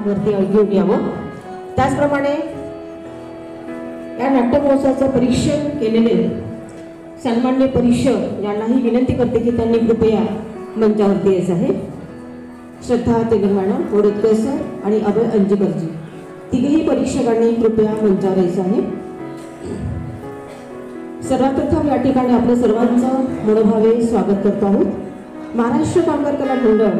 वरती घेऊन यावं। त्याचप्रमाणे या नाट्य महोत्सवाचं परीक्षण केलेले सन्मान्य परीक्षक यांनाही विनंती करते की त्यांनी कृपया मंचावरती यायचं आहे। श्रद्धा तेलंगणा वडोदकर सर आणि अभय अंजीकरजी तिघेही परीक्षकांनी कृपया मंचावर यायचं आहे। सर्वप्रथम या ठिकाणी आपल्या सर्वांचं मनोभावे स्वागत करतो आहोत। महाराष्ट्र कामगार कला मंडळ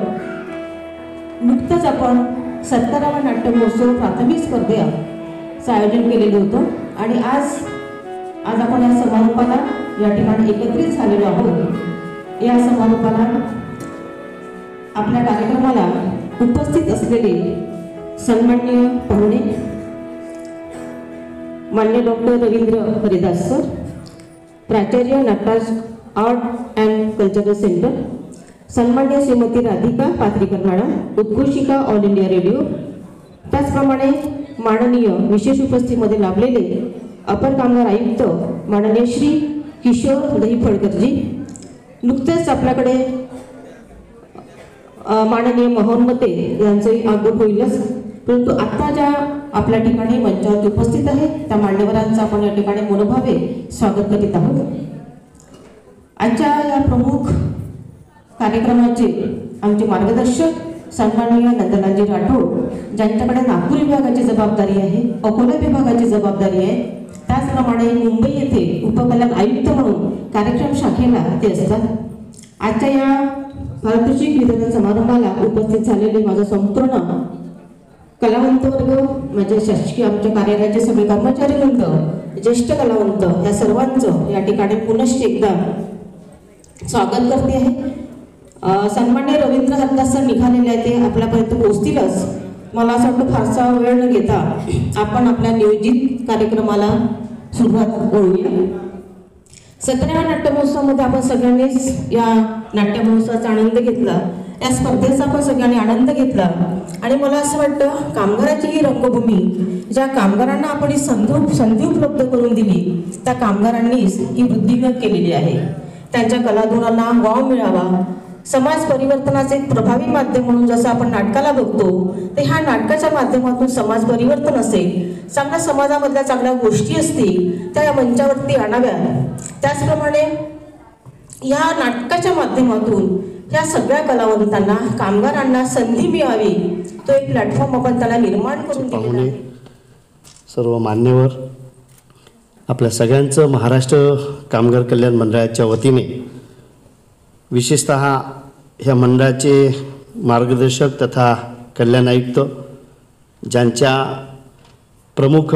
नुकतंच आपण 17वा नाट्य महोत्सव प्राथमिक स्पर्धेचं आयोजन केलेलं होतं आणि आज आपण या समारोपाला या ठिकाणी एकत्रित झालेलो आहोत। या समारोपाला आपल्या कार्यक्रमाला उपस्थित असलेले सन्माननीय पाहुणे मान्य डॉक्टर रवींद्र हरिदास सर, प्राचार्य Natraj art and cultural centre, सन्मान्य श्रीमती राधिका पात्रीकर मॅडम, उद्घोषिका ऑल इंडिया रेडिओ, त्याचप्रमाणे माननीय विशेष उपस्थितीमध्ये लाभलेले अपर कामगार आयुक्त माननीय श्री किशोर दहीफळकरजी, नुकतेच आपल्याकडे माननीय मोहम्मते यांचंही आगमन होईलच, परंतु आता ज्या आपल्या ठिकाणी मंचावर उपस्थित आहे त्या मान्यवरांचं आपण या ठिकाणी मनोभावे स्वागत करीत आहोत। आजच्या या प्रमुख कार्यक्रमाचे आमचे मार्गदर्शक सन्माननीय नंदलालजी राठोड, ज्यांच्याकडे नागपूर विभागाची जबाबदारी आहे, अकोला विभागाची जबाबदारी आहे, त्याचप्रमाणे मुंबई येथे उपकल्याण आयुक्त म्हणून कार्यक्रम शाखेला ते असतात। आजच्या या पारितोषिक वितरण समारंभाला उपस्थित झालेले माझा संपूर्ण कलावंत वर्ग, माझे शासकीय आमच्या कार्यालयाचे सगळे कर्मचारी वृंद, ज्येष्ठ कलावंत या सर्वांचं या ठिकाणी पुनश्च एकदा स्वागत करते आहे। सन्मान्य रवींद्र हरिदास सर निघालेले आहे, ते आपल्यापर्यंत पोहोचतीलच। मला असं वाटतं फारसा वेळ न घेता आपण आपल्या नियोजित कार्यक्रमाला सुरुवात करूया। 17व्या नाट्य महोत्सवामध्ये आपण सगळ्यांनीच या नाट्य महोत्सवाचा आनंद घेतला, या स्पर्धेचा आपण सगळ्यांनी आनंद घेतला आणि मला असं वाटतं कामगाराची ही रंगभूमी, ज्या कामगारांना आपण ही संधी उपलब्ध करून दिली त्या कामगारांनीच ही वृद्धिंगत केलेली आहे। त्यांच्या कलागुणांना वाव मिळावा, समाज परिवर्तनाचे एक प्रभावी माध्यम म्हणून जसं आपण नाटकाला बघतो, तर ह्या नाटकाच्या माध्यमातून समाज परिवर्तन असेल, चांगल्या समाजामधल्या चांगल्या गोष्टी असतील त्या या मंचावरती आणाव्यात। त्याचप्रमाणे या नाटकाच्या माध्यमातून या सगळ्या कलावंतांना, कामगारांना संधी मिळावी, तो एक प्लॅटफॉर्म आपण त्याला निर्माण करून दिलेला आहे। सर्व मान्यवर, आपल्या सगळ्यांचं महाराष्ट्र कामगार कल्याण मंडळाच्या वतीने, विशेषतः ह्या मंडळाचे मार्गदर्शक तथा कल्याण आयुक्त, ज्यांच्या प्रमुख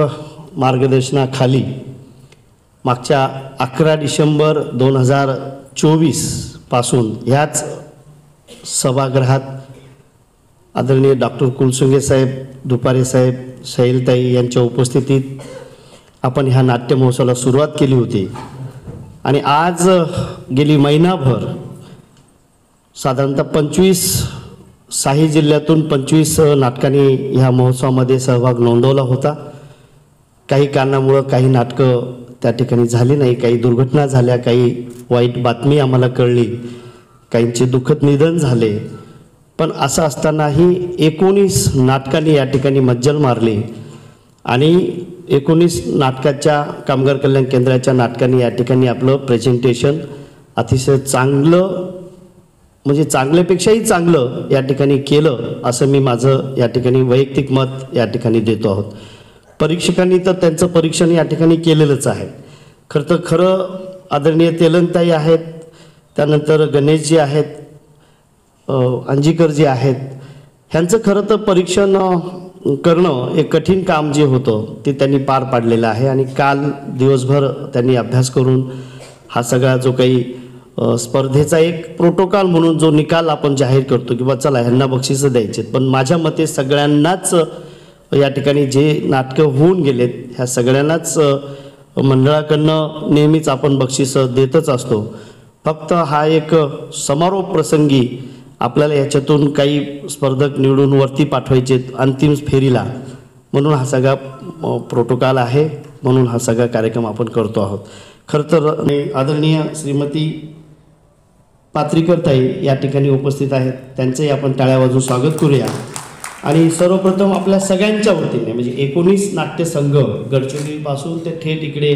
मार्गदर्शनाखाली मागच्या 11 डिसेंबर 2024 पासून ह्याच सभागृहात आदरणीय डॉक्टर कुलसुंगे साहेब, दुपारे साहेब, शैलताई यांच्या उपस्थितीत आपण ह्या नाट्य महोत्सवाला सुरुवात केली होती आणि आज गेली महिनाभर साधारणतः 25 जिल्ह्यातून 25 नाटकांनी ह्या महोत्सवामध्ये सहभाग नोंदवला होता। काही कारणामुळं काही नाटकं त्या ठिकाणी झाली नाही, काही दुर्घटना झाल्या, काही वाईट बातमी आम्हाला कळली, काहींचे दुःखद निधन झाले, पण असं असतानाही 19 नाटकांनी या ठिकाणी मज्जल मारली आणि 19 नाटकाच्या कामगार कल्याण केंद्राच्या नाटकांनी या ठिकाणी आपलं प्रेझेंटेशन अतिशय चांगलं, म्हणजे चांगल्यापेक्षाही चांगलं या ठिकाणी केलं, असं मी माझं या ठिकाणी वैयक्तिक मत या ठिकाणी देतो आहोत। परीक्षकांनी तर त्यांचं परीक्षण या ठिकाणी केलेलंच आहे। खरं आदरणीय तेलंगताई आहेत, त्यानंतर गणेशजी आहेत, अंजीकरजी आहेत, ह्यांचं खरं तर परीक्षण करणं एक कठीण काम जे होतं ते त्यांनी पार पाडलेलं आहे आणि काल दिवसभर त्यांनी अभ्यास करून हा सगळा जो काही स्पर्धेचा एक प्रोटोकॉल म्हणून जो निकाल आपण जाहीर करतो की बा चला ह्यांना बक्षिसं द्यायचे, पण माझ्या मते सगळ्यांनाच या ठिकाणी जे नाटकं होऊन गेलेत ह्या सगळ्यांनाच मंडळाकडनं नेहमीच आपण बक्षिसं देतच असतो। फक्त हा एक समारोप प्रसंगी आपल्याला याच्यातून काही स्पर्धक निवडून वरती पाठवायचे अंतिम फेरीला, म्हणून हा सगळा प्रोटोकॉल आहे, म्हणून हा सगळा कार्यक्रम आपण करतो आहोत। खरं तर आदरणीय श्रीमती पात्रीकर ताई या ठिकाणी उपस्थित आहेत, त्यांचंही आपण टाळ्या वाजवून स्वागत करूया। आणि सर्वप्रथम आपल्या सगळ्यांच्या वतीने म्हणजे 19 नाट्यसंघ गडचिरोलीपासून ते थेट इकडे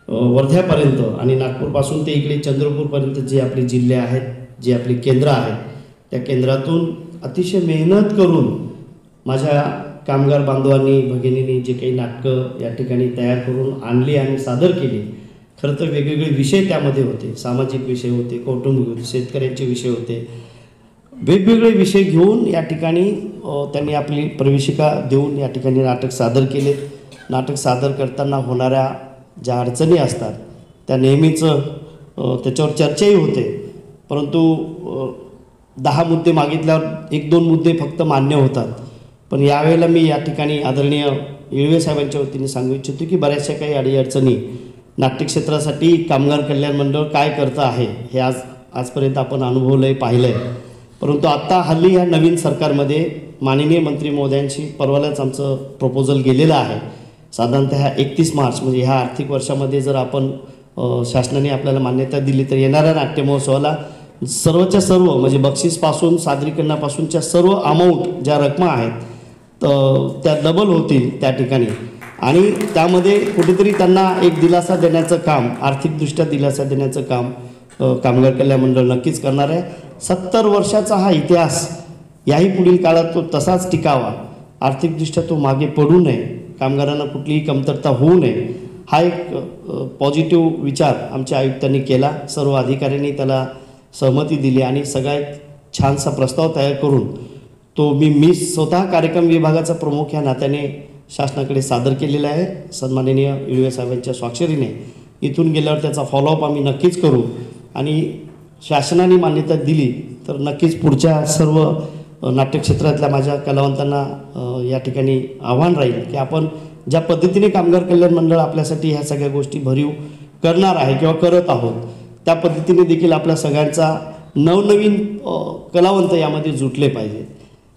वर्ध्यापर्यंत आणि नागपूरपासून ते इकडे चंद्रपूरपर्यंत जे आपले जिल्हे आहेत, जे आपली केंद्र आहेत, त्या केंद्रातून अतिशय मेहनत करून माझ्या कामगार बांधवांनी भगिनींनी जे काही नाटकं या ठिकाणी तयार करून आणली आणि सादर केली. खरं तर वेगवेगळे विषय त्यामध्ये होते, सामाजिक विषय होते, कौटुंबिक होते, शेतकऱ्यांचे विषय होते, वेगवेगळे विषय घेऊन या ठिकाणी त्यांनी आपली प्रवेशिका देऊन या ठिकाणी नाटक सादर केले. नाटक सादर करताना होणाऱ्या ज्या अडचणी असतात त्या नेहमीच त्याच्यावर चर्चाही होते, परंतु 10 मुद्दे मागितल्यावर 1-2 मुद्दे फक्त मान्य होतात. पण यावेळेला मी या ठिकाणी आदरणीय इळवे साहेबांच्या वतीने सांगू इच्छितो की बऱ्याचशा काही अडीअडचणी नाट्यक्षेत्रासाठी कामगार कल्याण मंडळ काय करतं आहे हे आजपर्यंत आपण अनुभवलं आहे, पाहिलं आहे. परंतु आत्ता हल्ली ह्या नवीन सरकारमध्ये माननीय मंत्री महोदयांशी परवालाच आमचं प्रपोजल गेलेलं आहे. साधारणतः 31 मार्च म्हणजे ह्या आर्थिक वर्षामध्ये जर आपण शासनाने आपल्याला मान्यता दिली तर येणाऱ्या नाट्य महोत्सवाला सर्वच्या सर्व म्हणजे बक्षीसपासून सादरीकरणापासूनच्या सर्व अमाऊंट ज्या रकमा आहेत त्या डबल होतील त्या ठिकाणी. आणि त्यामध्ये कुठेतरी त्यांना एक दिलासा देण्याचं काम, आर्थिकदृष्ट्या दिलासा देण्याचं काम कामगार कल्याण मंडळ नक्कीच करणार आहे. 70 वर्षाचा हा इतिहास याही पुढील काळात तो तसाच टिकावा, आर्थिकदृष्ट्या तो मागे पडू नये, कामगारांना कुठलीही कमतरता होऊ नये, हा एक पॉझिटिव्ह विचार आमच्या आयुक्तांनी केला. सर्व अधिकाऱ्यांनी त्याला सहमती दिली आणि सगळ्यात छानसा प्रस्ताव तयार करून तो मी स्वतः कार्यक्रम विभागाचा प्रमुख या नात्याने शासनाकडे सादर केलेला आहे सन्माननीय इळवे साहेबांच्या स्वाक्षरीने. इथून गेल्यावर त्याचा फॉलोअप आम्ही नक्कीच करू आणि शासनाने मान्यता दिली तर नक्कीच पुढच्या सर्व नाट्यक्षेत्रातल्या माझ्या कलावंतांना या ठिकाणी आव्हान राहील की आपण ज्या पद्धतीने कामगार कल्याण मंडळ आपल्यासाठी ह्या सगळ्या गोष्टी भरीव करणार आहे किंवा करत आहोत त्या पद्धतीने देखील आपल्या सगळ्यांचा नवनवीन कलावंत यामध्ये जुटले पाहिजे.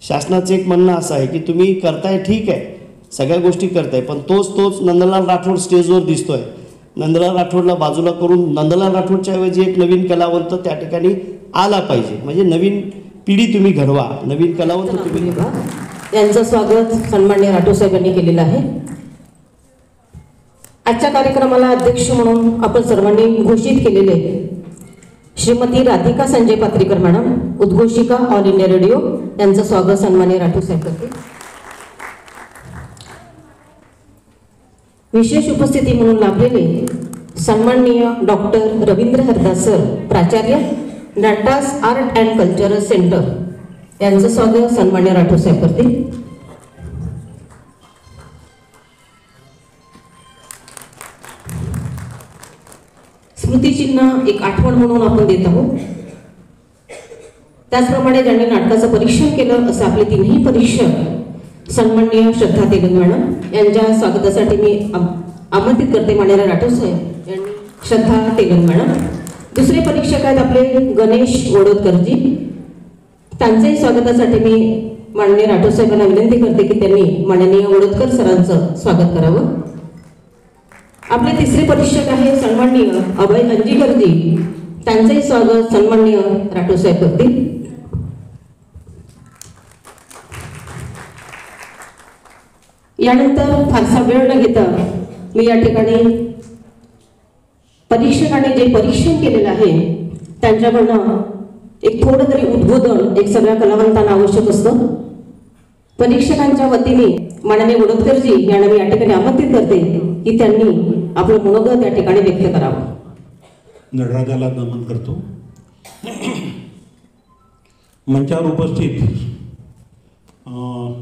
शासनाचं एक म्हणणं असं आहे की तुम्ही करताय ठीक आहे, सगळ्या गोष्टी करताय, पण तोच नंदलाल राठोड स्टेजवर दिसतोय. नंदलाल राठोडला बाजूला करून नंदलाल राठोडच्या ऐवजी एक नवीन कलावंत त्या ठिकाणी आला पाहिजे. म्हणजे नवीन पिढी तुम्ही घडवा, नवीन कलावंत तुम्ही घडवा. यांचं स्वागत सन्माननीय राठोड साहेबांनी केलेलं आहे. आजच्या कार्यक्रमाला अध्यक्ष म्हणून आपण सर्वांनी घोषित केलेले श्रीमती राधिका संजय पात्रीकर मॅडम, उद्घोषिका ऑल इंडिया रेडिओ, यांचं स्वागत सन्माननीय राठोड साहेब करते. विशेष उपस्थिती म्हणून लाभलेले सन्माननीय डॉक्टर रवींद्र हरदास सर, प्राचार्य, नाटास आर्ट अँड कल्चरल सेंटर, यांचं स्वागत सन्माननीय राठोड साहेब करतील. स्मृतिचिन्ह एक आठवण म्हणून आपण देत आहोत. त्याचप्रमाणे ज्यांनी नाटकाचं परीक्षण केलं असं आपले 3ही परीक्षक सन्माननीय श्रद्धा तेलंग मॅडम यांच्या स्वागतासाठी मी आमंत्रित करते माननीय राठोड साहेब यांनी. श्रद्धा तेलंग मॅडम. दुसरे परीक्षक आहेत आपले गणेश वडोदकरजी, त्यांच्याही स्वागतासाठी मी माननीय राठोड साहेबांना विनंती करते की त्यांनी माननीय वडोदकर सरांचं स्वागत करावं. आपले तिसरे परीक्षक आहे सन्माननीय अभय अंजीकरजी, त्यांचंही स्वागत सन्माननीय राठोड साहेब करतील. यानंतर फारसा वेळ न घेता मी या ठिकाणी परीक्षकाने जे परीक्षण केलेलं आहे त्यांच्याकडनं एक थोडं तरी उद्बोधन एक सगळ्या कलावंतांना आवश्यक असतं. परीक्षकांच्या वतीने माननीय वडोदकरजी यांना मी या ठिकाणी आमंत्रित करते की त्यांनी आपलं मनोगत या ठिकाणी व्यक्त करावं. नटराजाला नमन करतो. मंचावर उपस्थित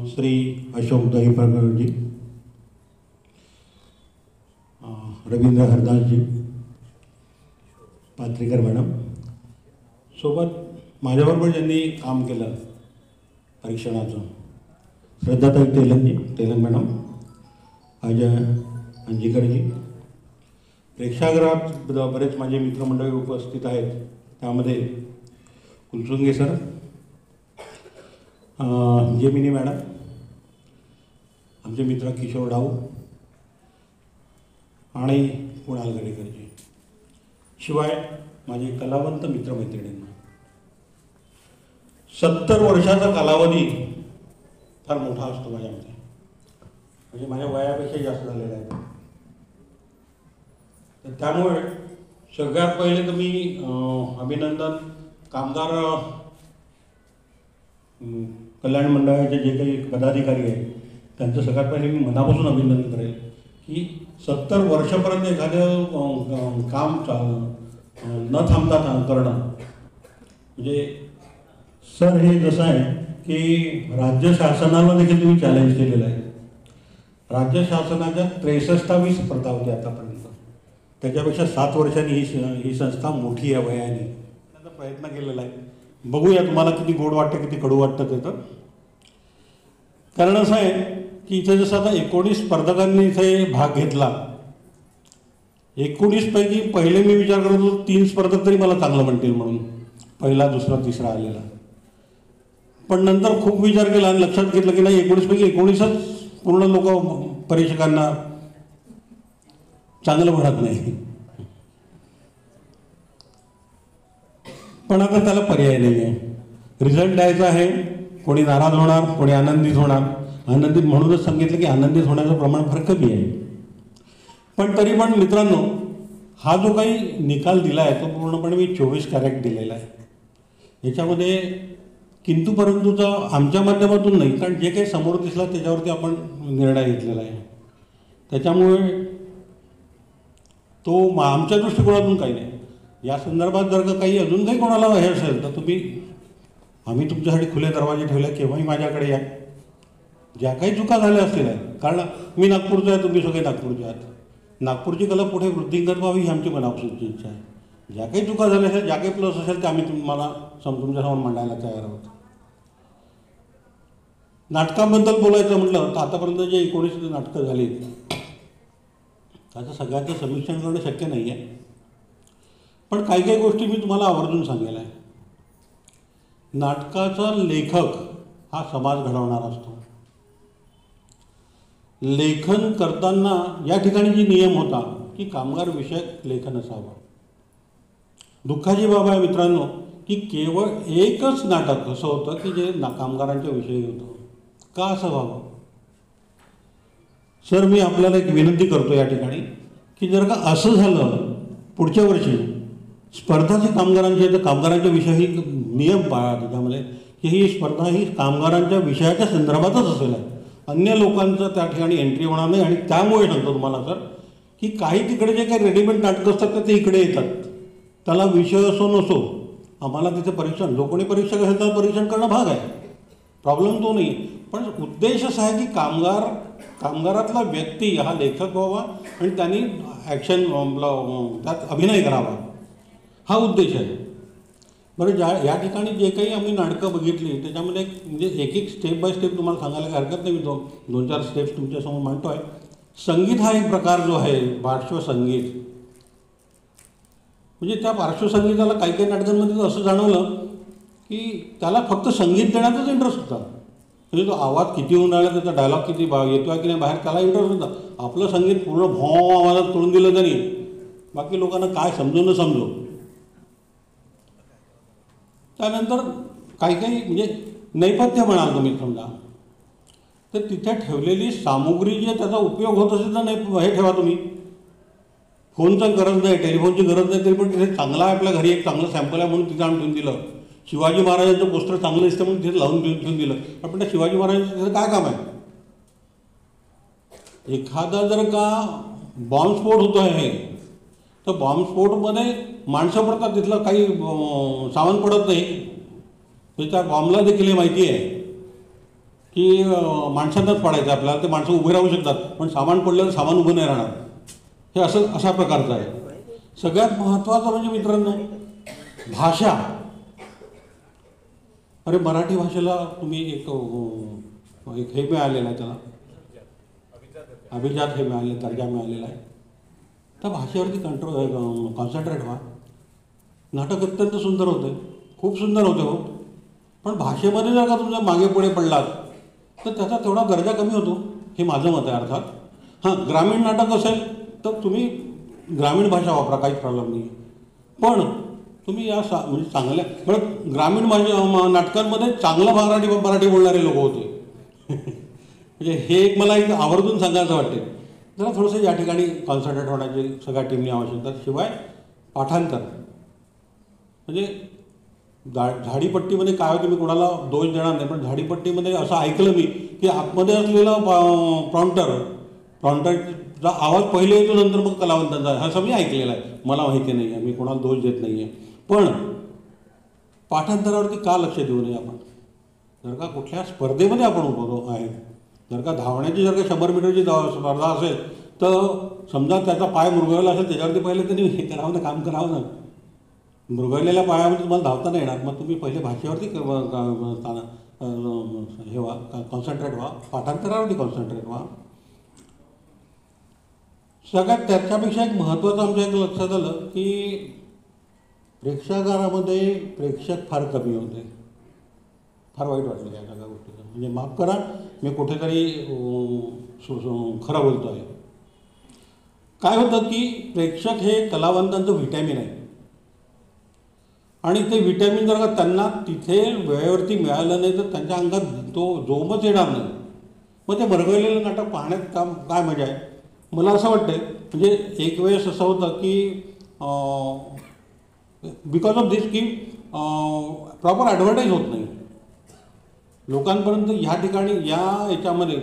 श्री अशोक दहीफळकरजी, रवींद्र हरदासजी, पात्रीकर मॅडम, सोबत माझ्याबरोबर ज्यांनी काम केलं परीक्षणाचं श्रद्धाताई तेलंग मॅडम, अजय अंजीकरजी, प्रेक्षागृहात बरेच माझे मित्रमंडळी उपस्थित आहेत, त्यामध्ये कुलसुंगे सर, जेमिनी मॅडम, आमचे मित्र किशोर डाऊ आणि कुणाल गडेकरजी, शिवाय माझे कलावंत मित्रमैत्रिणींना. 70 वर्षाचा कालावधी फार मोठा असतो माझ्यामध्ये, म्हणजे माझ्या वयापेक्षा जास्त झालेला आहे. तर त्यामुळे सगळ्यात पहिले तर मी अभिनंदन कामगार कल्याण मंडळाचे जे काही पदाधिकारी आहेत त्यांचं सगळ्यात पहिले मी मनापासून अभिनंदन करेल की 70 वर्षापर्यंत एखादं काम न थांबता करणं. म्हणजे सर हे जसं आहे की राज्य शासनाला देखील तुम्ही चॅलेंज केलेलं आहे. राज्य शासनाच्या 63वी स्पर्धा होती आतापर्यंत, त्याच्यापेक्षा 7 वर्षांनी ही संस्था मोठी आहे वयाने. त्याचा प्रयत्न केलेला आहे. बघूया तुम्हाला किती गोड वाटतं किती कडू वाटतं ते. तर कारण असं आहे की इथे जसं आता 19 स्पर्धकांनी इथे भाग घेतला, 19 पैकी पहिले मी विचार करत होतो 3 स्पर्धक तरी मला चांगलं म्हणतील म्हणून, पहिला दुसरा तिसरा आलेला. पण नंतर खूप विचार केला आणि लक्षात घेतलं की नाही 19 पैकी 19च पूर्ण लोक परीक्षकांना चांगलं म्हणत नाही. पण आता त्याला पर्याय नाही आहे. रिझल्ट द्यायचा आहे, कोणी नाराज होणार कोणी आनंदित होणार. आनंदित म्हणूनच सांगितलं की आनंदित होण्याचं प्रमाण फार कमी आहे. पण तरी पण मित्रांनो, हा जो काही निकाल दिला आहे तो पूर्णपणे मी 24 कॅरेट दिलेला आहे. याच्यामध्ये किंतु परंतुचा आमच्या माध्यमातून नाही, कारण जे काही समोर दिसलं त्याच्यावरती आपण निर्णय घेतलेला आहे. त्याच्यामुळे तो आमच्या दृष्टिकोनातून काही नाही. या संदर्भात जर का काही अजून काही कोणाला हे असेल तर आम्ही तुमच्यासाठी खुले दरवाजे ठेवले, केव्हाही माझ्याकडे या. ज्या काही चुका झाल्या असतील आहे, कारण मी नागपूरचा आहे, तुम्ही सगळे नागपूरचे आहात. नागपूरची कला पुढे वृद्धिंगत व्हावी ही आमची मनापासूनची इच्छा आहे. ज्या काही चुका झाल्या असेल, ज्या काही प्लस असेल ते आम्ही तुम्हाला तुमच्यासमोर मांडायला तयार आहोत. नाटकाबद्दल बोलायचं म्हटलं तर आतापर्यंत जे 19 नाटकं झाली त्याचं सगळ्यांचं समीक्षण करणं शक्य नाही आहे. पण काही काही गोष्टी मी तुम्हाला आवर्जून सांगेल आहे. नाटकाचा लेखक हा समाज घडवणारा असतो. लेखन करताना या ठिकाणी जी नियम होता की कामगार विषयक लेखन असावं. दुःखाची बाब आहे मित्रांनो की केवळ एकच नाटक असं होतं की जे कामगारांच्या विषयी होतं. का असं व्हावं? सर मी आपल्याला एक विनंती करतो या ठिकाणी की जर का असं झालं पुढच्या वर्षी स्पर्धाचे कामगारांचे तर कामगारांच्या विषयी नियम पाळा त्याच्यामध्ये की ही स्पर्धा ही कामगारांच्या विषयाच्या संदर्भातच असेल. अन्य लोकांचं त्या ठिकाणी एंट्री होणार नाही. आणि त्यामुळे सांगतो तुम्हाला सर की काही तिकडे जे काही रेडीमेड नाटकं असतात ते इकडे येतात. त्याला विषय असो नसो आम्हाला तिथे परीक्षण जो कोणी परीक्षक असेल त्याला परीक्षण करणं भाग आहे. प्रॉब्लेम तो नाही. पण उद्देश असा आहे की कामगारातला व्यक्ती हा लेखक व्हावा आणि त्यांनी ॲक्शन त्यात अभिनय करावा हा उद्देश आहे. बरं या ठिकाणी जे काही आम्ही नाटकं बघितली त्याच्यामध्ये म्हणजे एक स्टेप बाय स्टेप तुम्हाला सांगायला काही हरकत नाही. मी 2-4 स्टेप्स तुमच्यासमोर मांडतो आहे. संगीत हा एक प्रकार जो आहे पार्श्वसंगीत, म्हणजे त्या पार्श्वसंगीताला काही काही नाटकांमध्ये असं जाणवलं की त्याला फक्त संगीत देण्याचाच इंटरेस्ट होता. म्हणजे तो आवाज किती होऊन राहिला त्याचा डायलॉग किती येतो आहे की नाही बाहेर त्याला इंटरेस्ट होता. आपलं संगीत पूर्ण भॉ आवाजात तोडून दिलं तरी बाकी लोकांना काय समजू न समजू. त्यानंतर काही म्हणजे नैपथ्य म्हणाल तुम्ही समजा तर तिथे ठेवलेली सामुग्री जे त्याचा उपयोग होत असेल तर नाही हे ठेवा तुम्ही. फोनचं गरज नाही, टेलिफोनची गरज नाही, तरी पण तिथे चांगला आहे आपल्या घरी एक चांगलं सॅम्पल आहे म्हणून तिथे आणून ठेवून दिलं. शिवाजी महाराजांचं पोस्टर चांगलं दिसतं म्हणून तिथे लावून ठेवून दिलं. पण त्या शिवाजी महाराजांचं तिथं काय काम आहे? एखादा जर का बॉम्बस्फोट होतो आहे तर बॉम्बस्फोटमध्ये माणसं पडतात, तिथलं काही सामान पडत नाही. तर त्या बॉम्बला देखील हे माहिती आहे की माणसांनाच पडायचं आपल्याला. ते माणसं उभे राहू शकतात पण सामान पडलं सामान उभं नाही राहणार. हे अशा प्रकारचं आहे. सगळ्यात महत्त्वाचं म्हणजे मित्रांनो भाषा. अरे मराठी भाषेला तुम्ही एक हे मिळालेलं आहे, त्याला अभिजात हे मिळाले, दर्जा मिळालेला आहे. त्या भाषेवरती कॉन्सन्ट्रेट व्हा. नाटक अत्यंत सुंदर होते, खूप सुंदर होते हो. पण भाषेमध्ये जर का तुमच्या मागे पुढे पडलात तर त्याचा तेवढा दर्जा कमी होतो, हे माझं मत आहे. अर्थात हां ग्रामीण नाटक असेल तर तुम्ही ग्रामीण भाषा वापरा, काहीच प्रॉब्लेम नाही. पण तुम्ही या म्हणजे चांगल्या ग्रामीण नाटकांमध्ये चांगलं मराठी बोलणारे लोक होते. म्हणजे हे एक मला एक आवर्जून सांगायचं वाटते, जरा थोडंसं या ठिकाणी कॉन्सन्ट्रेट होण्याची सगळ्या टीमनी आवश्यकता. शिवाय पाठांतर म्हणजे झाडीपट्टीमध्ये काय होतं, मी कोणाला दोष देणार नाही, पण झाडीपट्टीमध्ये असं ऐकलं मी की आतमध्ये असलेला प्रॉम्प्टरचा आवाज पहिले येतो, नंतर मग कलावंतांचा. असं मी ऐकलेलं आहे, मला माहिती नाही आहे, मी कोणाला दोष देत नाही आहे. पण पाठांतरावरती का लक्ष देऊ नये आपण? जर का कुठल्या स्पर्धेमध्ये आपण उभं आहे, जर का धावण्याची जर का 100 मीटरची स्पर्धा असेल, तर समजा त्याचा पाय मुरगळला असेल, त्याच्यावरती पहिले त्यांनी हे करावं ना, काम करावं ना. मुरगळलेल्या पायामध्ये तुम्हाला धावता नाही येणार, मग तुम्ही पहिले भाषेवरती हे व्हा, कॉन्सन्ट्रेट व्हा, पाठांतरावरती कॉन्सन्ट्रेट व्हा. सगळ्यात त्याच्यापेक्षा एक महत्त्वाचं आमच्या एक लक्षात आलं की प्रेक्षागारामध्ये प्रेक्षक फार कमी होते. फार वाईट वाटलं या सगळ्या गोष्टीचं. म्हणजे माफ करा, मी कुठेतरी खरं बोलतो आहे. काय होतं की प्रेक्षक हे कलावंतांचं व्हिटॅमिन आहे, आणि ते व्हिटॅमिन जर का त्यांना तिथे वेळेवरती मिळालं नाही तर त्यांच्या अंगात तो जोमच येणार नाही. मग ते मरगळलेलं नाटक पाहण्यात काय मजा आहे. मला असं वाटतं म्हणजे एक वेळेस असं होतं की बिकॉज ऑफ दिस की प्रॉपर ॲडव्हर्टाईज होत नाही लोकांपर्यंत. ह्या ठिकाणी याच्यामध्ये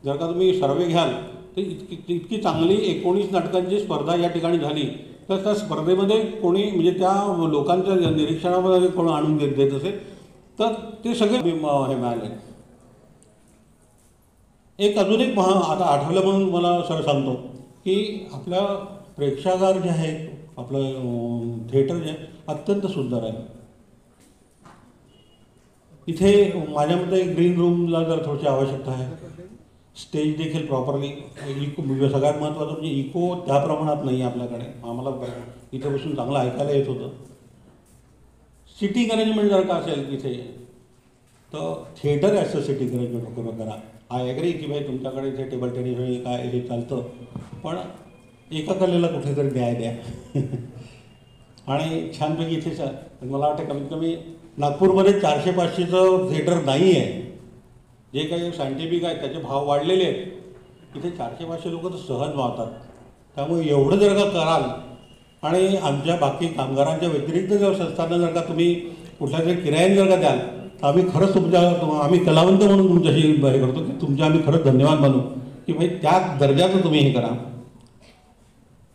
जर का तुम्ही सर्वे घ्याल तर इतकी चांगली 19 नाटकांची स्पर्धा या ठिकाणी झाली, तर त्या स्पर्धेमध्ये कोणी म्हणजे त्या लोकांच्या निरीक्षणामध्ये कोण आणून देत असेल तर ते सगळे हे मिळाले. एक अजून एक आता आठवलं म्हणून मला सर सांगतो की आपल्या प्रेक्षागार जे आहे, आपलं थिएटर जे आहे अत्यंत सुंदर आहे. इथे माझ्या मते ग्रीन रूमला जर थोडीशी आवश्यकता आहे. स्टेज देखील प्रॉपरली इको, सगळ्यात महत्त्वाचं म्हणजे इको त्या प्रमाणात नाही आहे आपल्याकडे. आम्हाला इथे बसून चांगलं ऐकायला येत होतं. सिटिंग अरेंजमेंट जर का असेल इथे तर थिएटर ॲज सिटिंग अरेंजमेंट करा. आय ॲग्री की भाई तुमच्याकडे इथे टेबल टेनिस हे काय हे चालतं, पण एका कलेला कुठेतरी न्याय द्या. आणि छानपैकी इथेच आहे. मला वाटतं कमीत कमी नागपूरमध्ये 400-500चं थिएटर नाही आहे. जे काही सायंटिफिक आहे त्याचे भाव वाढलेले आहेत. इथे 400-500 लोक तर सहज वाहतात. त्यामुळे एवढं जर का कराल आणि आमच्या बाकी कामगारांच्या व्यतिरिक्त जर संस्थांना जर का तुम्ही कुठल्या तरी किरायाने जर का द्याल तर आम्ही खरंच आम्ही कलावंत म्हणून तुमच्याशी हे करतो की तुमचे आम्ही खरंच धन्यवाद मानू की भाई त्या दर्जाचं तुम्ही हे करा.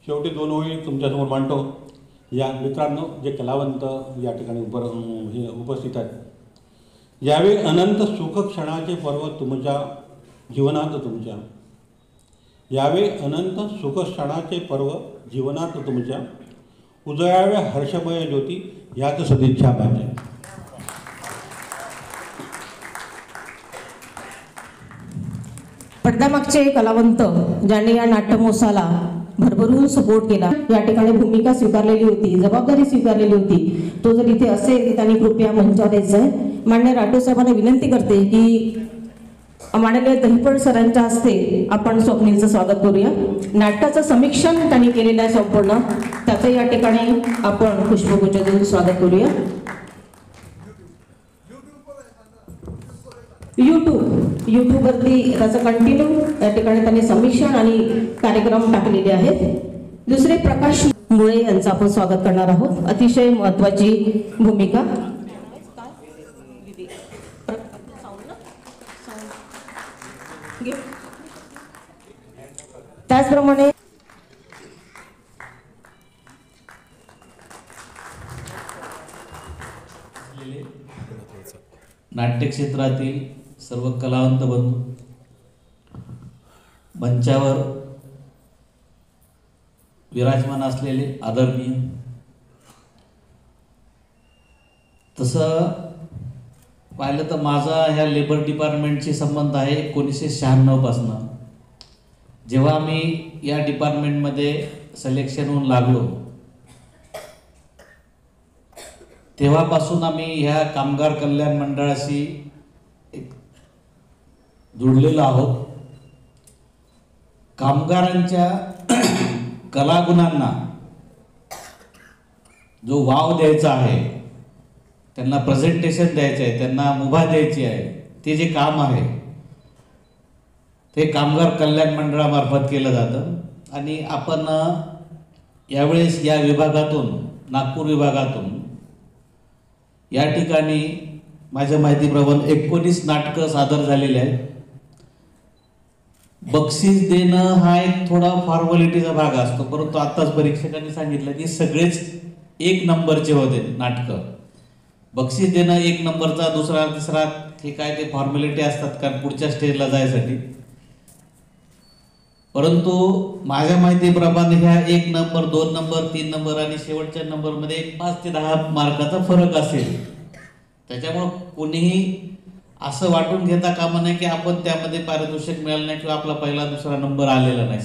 शेवटी 2 ओळी तुमच्यासमोर मांडतो. या मित्रांनो, जे कलावंत या ठिकाणी उपस्थित आहेत, यावेळी अनंत सुख क्षणाचे पर्व तुमच्या जीवनात तुमच्या, यावेळी अनंत सुख क्षणाचे पर्व जीवनात तुमच्या, उजळाव्या हर्षमय ज्योती याच सदिच्छा माझ्या. पडद्यामागचे कलावंत ज्यांनी या नाट्यमहोत्सवाला भरभरून सपोर्ट केला, या ठिकाणी भूमिका स्वीकारलेली होती, जबाबदारी स्वीकारलेली होती, तो जर इथे असेल तर त्यांनी कृपया मंचावर यायचं आहे. माननीय राठोड साहेबांना विनंती करते की माननीय दहिपड सरांच्या हस्ते आपण स्वप्नीलचं स्वागत करूया. नाटकाचं समीक्षण त्यांनी केलेलं आहे संपूर्ण, त्याचं या ठिकाणी आपण पुष्पगुच्छ देऊन स्वागत करूया. यूट्यूबवरती त्याचं कंटिन्यू या ठिकाणी त्यांनी समीक्षण आणि कार्यक्रम टाकलेले आहेत. दुसरे प्रकाश मुळे यांचं आपण स्वागत करणार आहोत. अतिशय महत्त्वाची भूमिका. त्याचप्रमाणे नाट्यक्षेत्रातील सर्व कलावंत बंधू, मंचावर विराजमान असलेले आदरणीय, तसं पाहिलं तर माझा ह्या लेबर डिपार्टमेंटशी संबंध आहे 1996 पासून. जेव्हा मी या डिपार्टमेंटमध्ये सिलेक्शन होऊन लागलो तेव्हापासून आम्ही ह्या कामगार कल्याण मंडळाशी एक जुळलेलो आहोत. कामगारांच्या कलागुणांना जो वाव द्यायचा आहे, त्यांना प्रेझेंटेशन द्यायचं आहे, त्यांना मुभा द्यायची आहे, ते जे काम आहे ते कामगार कल्याण मंडळामार्फत केलं जातं. आणि आपण यावेळेस या विभागातून, नागपूर विभागातून या ठिकाणी माझ्या माहितीप्रमाणे 19 नाटकं सादर झालेली आहेत. बक्षीस देणं हा एक थोडा फॉर्मॅलिटीचा भाग असतो, परंतु आत्ताच परीक्षकांनी सांगितलं की सगळेच 1 नंबरचे होते नाटकं. बक्षीस देणं 1 नंबरचा, दुसरा, तिसरा, हे काय ते फॉर्मॅलिटी असतात कारण पुढच्या स्टेजला जायसाठी. परंतु माझ्या माहितीप्रमाणे ह्या 1 नंबर, 2 नंबर, 3 नंबर आणि शेवटच्या नंबरमध्ये 5 ते 10 मार्काचा फरक असेल. त्याच्यामुळं कोणीही असं वाटून घेता कामा नये की आपण त्यामध्ये पारितोषिक मिळालं नाही किंवा आपला पहिला दुसरा नंबर आलेला नाही.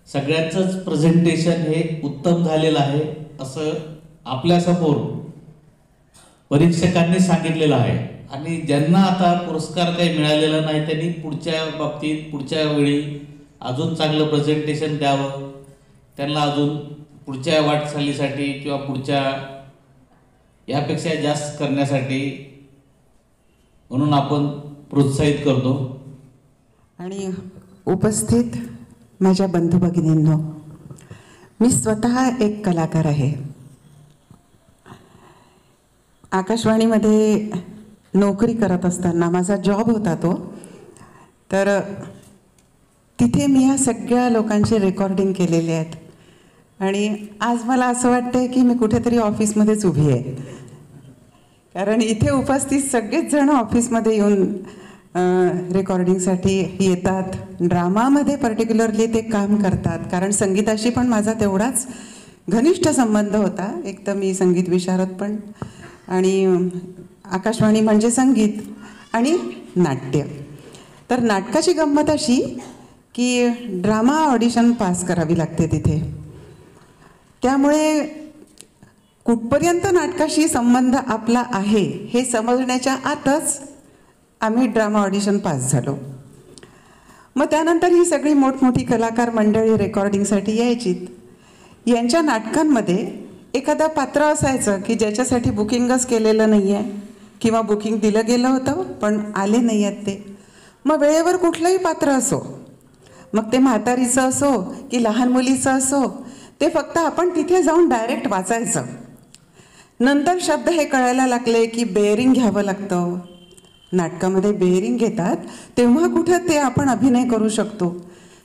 सगळ्यांचंच प्रेझेंटेशन हे उत्तम झालेलं आहे असं आपल्यासमोर परीक्षकांनी सांगितलेलं आहे. आणि ज्यांना आता पुरस्कार काही मिळालेला नाही त्यांनी पुढच्या बाबतीत, पुढच्या वेळी अजून चांगलं प्रेझेंटेशन द्यावं, त्यांना अजून पुढच्या वाटचालीसाठी किंवा पुढच्या यापेक्षा जास्त करण्यासाठी म्हणून आपण प्रोत्साहित करतो. आणि उपस्थित माझ्या बंधू भगिनींनो, मी स्वतः एक कलाकार आहे. आकाशवाणीमध्ये नोकरी करत असताना माझा जॉब होता तो, तर तिथे मी ह्या सगळ्या लोकांचे रेकॉर्डिंग केलेले आहेत. आणि आज मला असं वाटतंय की मी कुठेतरी ऑफिसमध्येच उभी आहे, कारण इथे उपस्थित सगळेच जण ऑफिसमध्ये येऊन रेकॉर्डिंगसाठी येतात. ड्रामामध्ये पर्टिक्युलरली ते काम करतात, कारण संगीताशी पण माझा तेवढाच घनिष्ठ संबंध होता. एक तर मी संगीत विशारद पण, आणि आकाशवाणी म्हणजे संगीत आणि नाट्य. तर नाटकाची गंमत अशी की ड्रामा ऑडिशन पास करावी लागते तिथे. त्यामुळे कुठपर्यंत नाटकाशी संबंध आपला आहे हे समजण्याच्या आतच आम्ही ड्रामा ऑडिशन पास झालो. मग त्यानंतर ही सगळी मोठमोठी कलाकार मंडळी रेकॉर्डिंगसाठी यायचीत. यांच्या नाटकांमध्ये एखादं पात्र असायचं की ज्याच्यासाठी बुकिंगच केलेलं नाही आहे किंवा बुकिंग दिलं गेलं होतं पण आले नाही आहेत ते. मग वेळेवर कुठलंही पात्र असो, मग ते म्हातारीचं असो की लहान मुलीचं असो, ते फक्त आपण तिथे जाऊन डायरेक्ट वाचायचं. नंतर शब्द हे कळायला लागले की बेअरिंग घ्यावं लागतं. नाटकामध्ये बेअरिंग घेतात तेव्हा कुठं ते आपण अभिनय करू शकतो.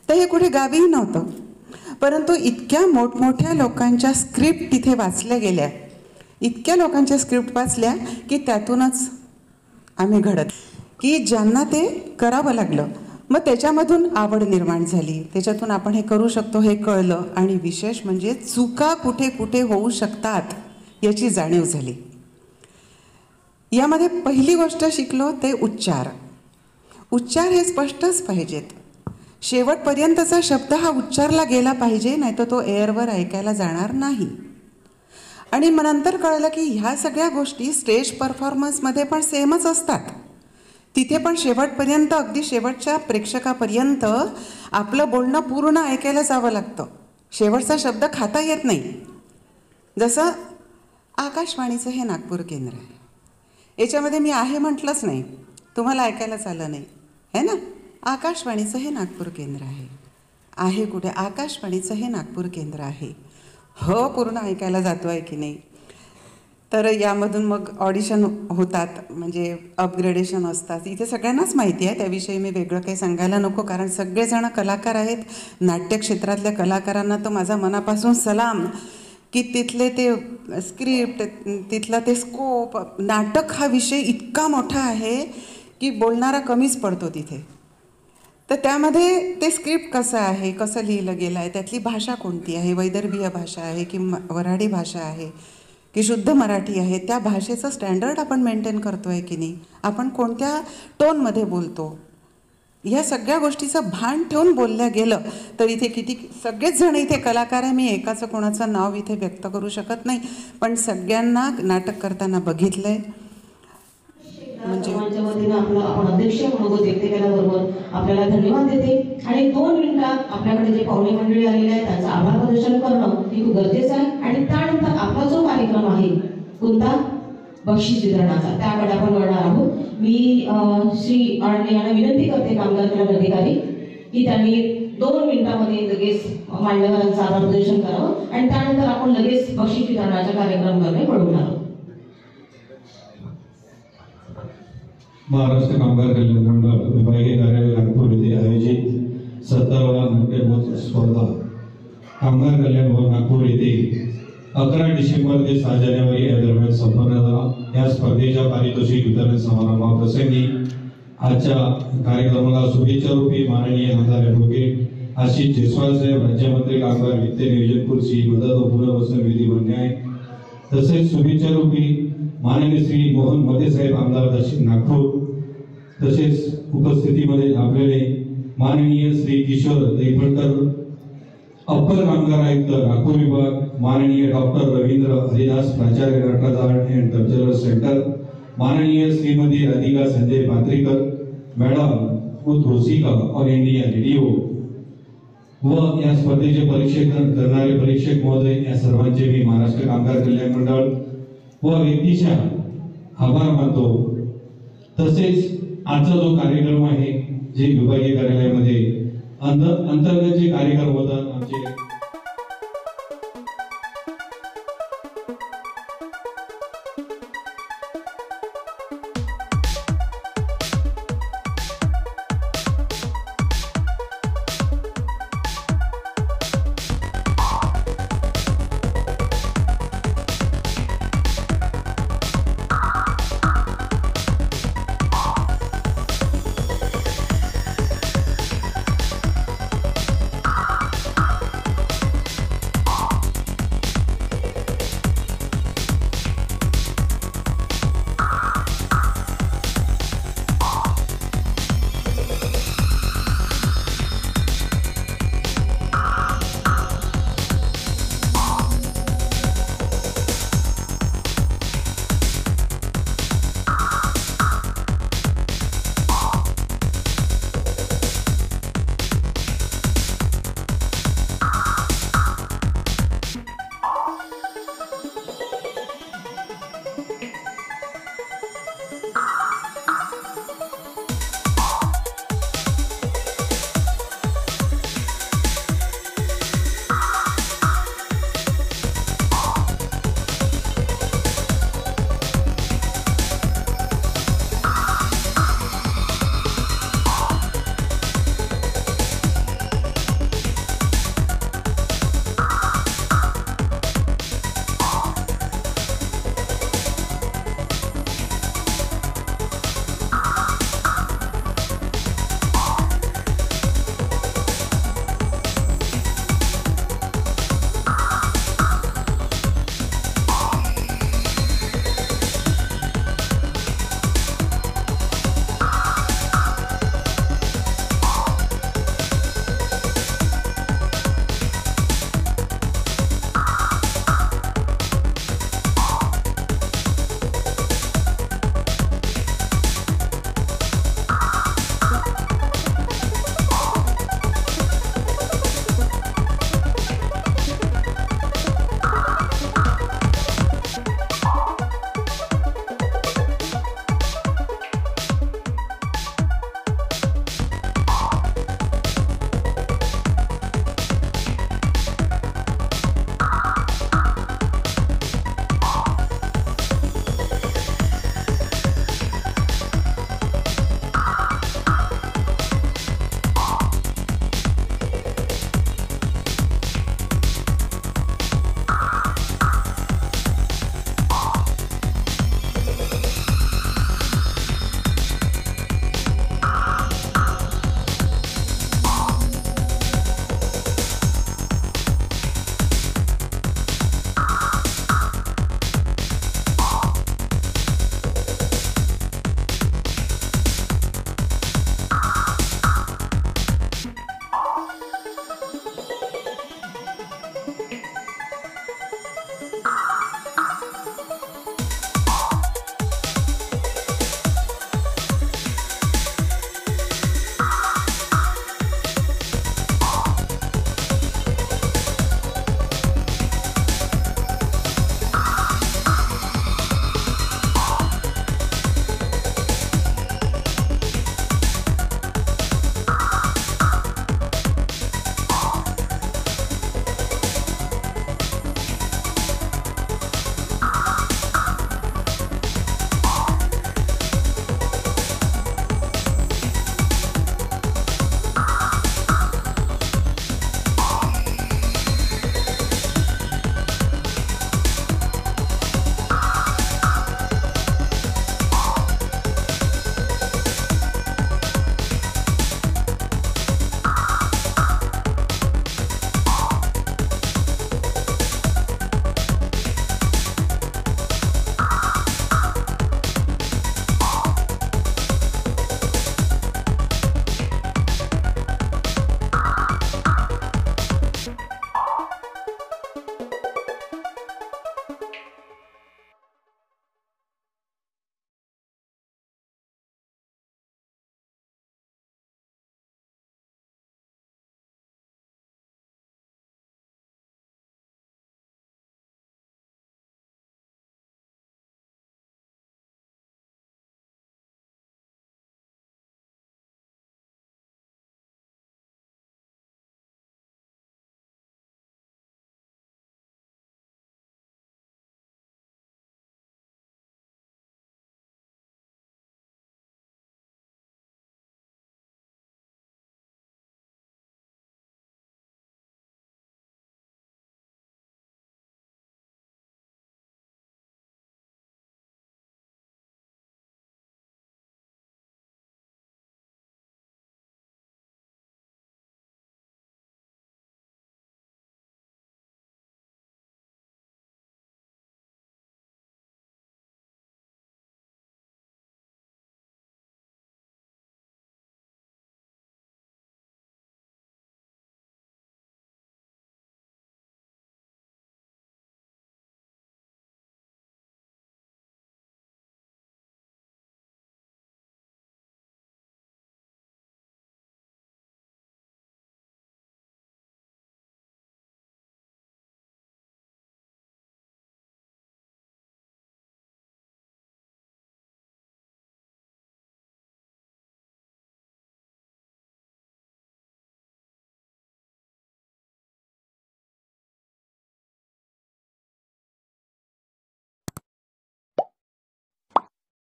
तर हे कुठे गावीही नव्हतं. परंतु इतक्या मोठमोठ्या लोकांच्या स्क्रिप्ट तिथे वाचल्या गेल्या, इतक्या लोकांच्या स्क्रिप्ट वाचल्या की त्यातूनच आम्ही घडत की ज्यांना ते करावं लागलं. मग त्याच्यामधून आवड निर्माण झाली, त्याच्यातून आपण हे करू शकतो हे कळलं. आणि विशेष म्हणजे चुका कुठे कुठे होऊ शकतात याची जाणीव झाली. यामध्ये पहिली गोष्ट शिकलो ते उच्चार. उच्चार हे स्पष्टच पाहिजेत. शेवटपर्यंतचा शब्द हा उच्चारला गेला पाहिजे, नाही तर तो एअरवर ऐकायला जाणार नाही. आणि मग नंतर कळलं की ह्या सगळ्या गोष्टी स्टेज परफॉर्मन्समध्ये पण सेमच असतात. तिथे पण शेवटपर्यंत, अगदी शेवटच्या प्रेक्षकापर्यंत आपलं बोलणं पूर्ण ऐकायला जावं लागतं. शेवटचा शब्द खाता येत नाही. जसं आकाशवाणीचं हे नागपूर केंद्र आहे, याच्यामध्ये मी आहे म्हटलंच नाही, तुम्हाला ऐकायलाच आलं नाही है ना. आकाशवाणीचं हे नागपूर केंद्र आहे कुठे, आकाशवाणीचं हे नागपूर केंद्र आहे. हो पूर्ण ऐकायला जातो आहे की नाही. तर यामधून मग ऑडिशन होतात, म्हणजे अपग्रेडेशन असतात. इथे सगळ्यांनाच माहिती आहे, त्याविषयी मी वेगळं काही सांगायला नको, कारण सगळेजण कलाकार आहेत. नाट्यक्षेत्रातल्या कलाकारांना तर माझा मनापासून सलाम की तिथले ते स्क्रिप्ट, तिथला ते स्कोप. नाटक हा विषय इतका मोठा आहे की बोलणारा कमीच पडतो तिथे. तर त्यामध्ये ते स्क्रिप्ट कसं आहे, कसं लिहिलं गेलं आहे, त्यातली भाषा कोणती आहे, वैदर्भीय भाषा आहे की वऱ्हाडी भाषा आहे की शुद्ध मराठी आहे, त्या भाषेचं स्टँडर्ड आपण मेंटेन करतो आहे की नाही, आपण कोणत्या टोनमध्ये बोलतो, ह्या सगळ्या गोष्टीचं भान ठेवून बोलल्या गेलं तर इथे किती सगळेच जण इथे कलाकार आहे. मी एकाचं कोणाचं नाव इथे व्यक्त करू शकत नाही, पण सगळ्यांना नाटक करताना बघितलं आहे. म्हणजे आपण अध्यक्ष म्हणून व्यक्त केल्याबरोबर आपल्याला धन्यवाद देते. आणि 2 मिनिटात आपल्याकडे जे पाहुणे मंडळी आलेले आहेत त्यांचं आभार प्रदर्शन करणं हे खूप गरजेचं आहे. आणि त्यानंतर आपला जो कार्यक्रम आहे कोणता, बक्षीस वितरणाचा, त्याकडे आपण वळणार आहोत. मी श्री आडणे यांना विनंती करते, कामगार कल्याण अधिकारी, की त्यांनी 2 मिनिटांमध्ये लगेच मान्यवरांचं आभार प्रदर्शन करावं आणि त्यानंतर आपण लगेच बक्षीस वितरणाच्या कार्यक्रमाकडे वळवणार आहोत. महाराष्ट्र कामगार कल्याण मंडळ विभागीय कार्यालय नागपूर येथे आयोजित 17वा नाट्यमहोत्सव स्पर्धा कामगार कल्याण भवन नागपूर येथे 11 डिसेंबर ते 6 जानेवारी या दरम्यान संपन्न झाला. या स्पर्धेच्या पारितोषिक वितरण समारंभाप्रसंगी आजच्या कार्यक्रमाला शुभेच्छा रूपी माननीय आमदार ॲडव्होकेट आशिष जयस्वाल साहेब, राज्यमंत्री कामगार वित्त नियोजन खुर्ची मदत व पुनर्वसन विधी व न्याय, तसेच शुभेच्छा रूपी माननीय श्री मोहन मते साहेब, आमदार दक्षिण नागपूर, तसेच उपस्थितीमध्ये लाभलेले माननीय श्री किशोर दैफळकर, अप्पर कामगार आयुक्त नागपूर विभाग, माननीय डॉक्टर रवींद्र हरिदास, प्राचार्य Nataraj art and cultural centre, माननीय श्रीमती राधिका संजय पात्रीकर मॅडम उद रोसिका ऑल इंडिया रेडिओ व या स्पर्धेचे परीक्षण करणारे परीक्षक महोदय, या सर्वांचे मी महाराष्ट्र कामगार कल्याण मंडळ व व्यक्तीच्या आभार मानतो. तसेच आजचा जो कार्यक्रम आहे, जे विभागीय कार्यालयामध्ये अंतर्गत जे कार्यक्रम होतात आमचे